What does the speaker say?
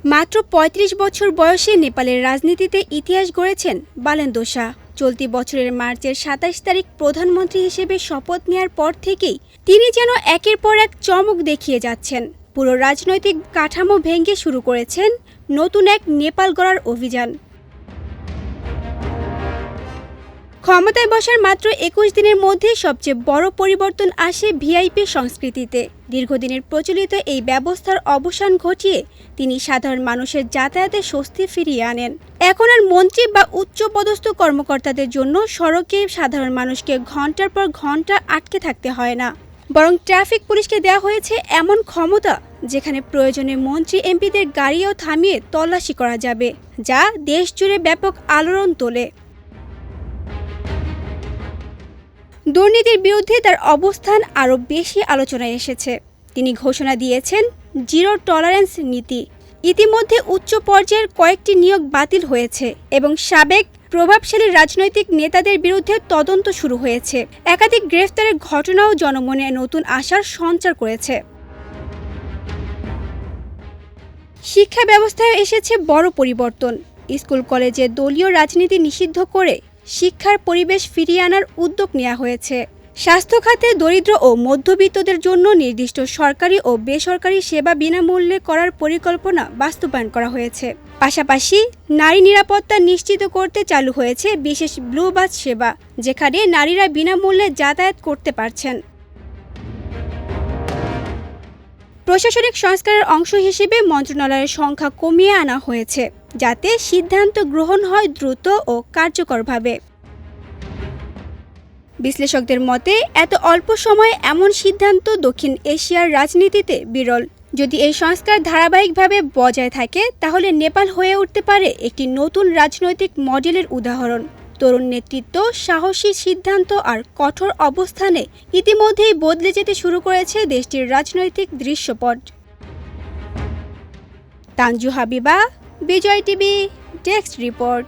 মাত্র ৩৫ বছর বয়সে নেপালের রাজনীতিতে ইতিহাস গড়েছেন বালেন্দু শাহ। চলতি বছরের মার্চের ২৭ তারিখ প্রধানমন্ত্রী হিসেবে শপথ নেওয়ার পর থেকেই তিনি যেন একের পর এক চমক দেখিয়ে যাচ্ছেন। পুরো রাজনৈতিক কাঠামো ভেঙে শুরু করেছেন নতুন এক নেপাল গড়ার অভিযান। ক্ষমতায় বসার মাত্র ২১ দিনের মধ্যে সবচেয়ে বড় পরিবর্তন আসে ভিআইপি সংস্কৃতিতে। দীর্ঘদিনের প্রচলিত এই ব্যবস্থার অবসান ঘটিয়ে তিনি সাধারণ মানুষের যাতায়াতে স্বস্তি ফিরিয়ে আনেন। এখন আর মন্ত্রী বা উচ্চপদস্থ কর্মকর্তাদের জন্য সড়কে সাধারণ মানুষকে ঘন্টার পর ঘন্টা আটকে থাকতে হয় না, বরং ট্রাফিক পুলিশকে দেওয়া হয়েছে এমন ক্ষমতা যেখানে প্রয়োজনে মন্ত্রী এমপিদের গাড়িও থামিয়ে তল্লাশি করা যাবে, যা দেশ জুড়ে ব্যাপক আলোড়ন তোলে। দুর্নীতির বিরুদ্ধে তার অবস্থান আরও বেশি আলোচনায় এসেছে। তিনি ঘোষণা দিয়েছেন জিরো টলারেন্স নীতি। ইতিমধ্যে উচ্চ পর্যায়ের কয়েকটি নিয়োগ বাতিল হয়েছে এবং সাবেক প্রভাবশালী রাজনৈতিক নেতাদের বিরুদ্ধে তদন্ত শুরু হয়েছে। একাধিক গ্রেফতারের ঘটনাও জনমনে নতুন আশার সঞ্চার করেছে। শিক্ষা ব্যবস্থায় এসেছে বড় পরিবর্তন। স্কুল কলেজে দলীয় রাজনীতি নিষিদ্ধ করে শিক্ষার পরিবেশ ফিরিয়ে আনার উদ্যোগ নেওয়া হয়েছে। স্বাস্থ্য খাতে দরিদ্র ও মধ্যবিত্তদের জন্য নির্দিষ্ট সরকারি ও বেসরকারি সেবা বিনামূল্যে করার পরিকল্পনা বাস্তবায়ন করা হয়েছে। পাশাপাশি নারী নিরাপত্তা নিশ্চিত করতে চালু হয়েছে বিশেষ ব্লু বাস সেবা, যেখানে নারীরা বিনামূল্যে যাতায়াত করতে পারছেন। প্রশাসনিক সংস্কারের অংশ হিসেবে মন্ত্রণালয়ের সংখ্যা কমিয়ে আনা হয়েছে, যাতে সিদ্ধান্ত গ্রহণ হয় দ্রুত ও কার্যকরভাবে। বিশ্লেষকদের মতে এত অল্প সময়ে এমন সিদ্ধান্ত দক্ষিণ এশিয়ার রাজনীতিতে বিরল। যদি এই সংস্কার ধারাবাহিকভাবে বজায় থাকে, তাহলে নেপাল হয়ে উঠতে পারে একটি নতুন রাজনৈতিক মডেলের উদাহরণ। তরুণ নেতৃত্ব, সাহসী সিদ্ধান্ত আর কঠোর অবস্থানে ইতিমধ্যেই বদলে যেতে শুরু করেছে দেশটির রাজনৈতিক দৃশ্যপট। তানজু হাবিবা, বিজয় টিভি, ডেস্ক রিপোর্ট।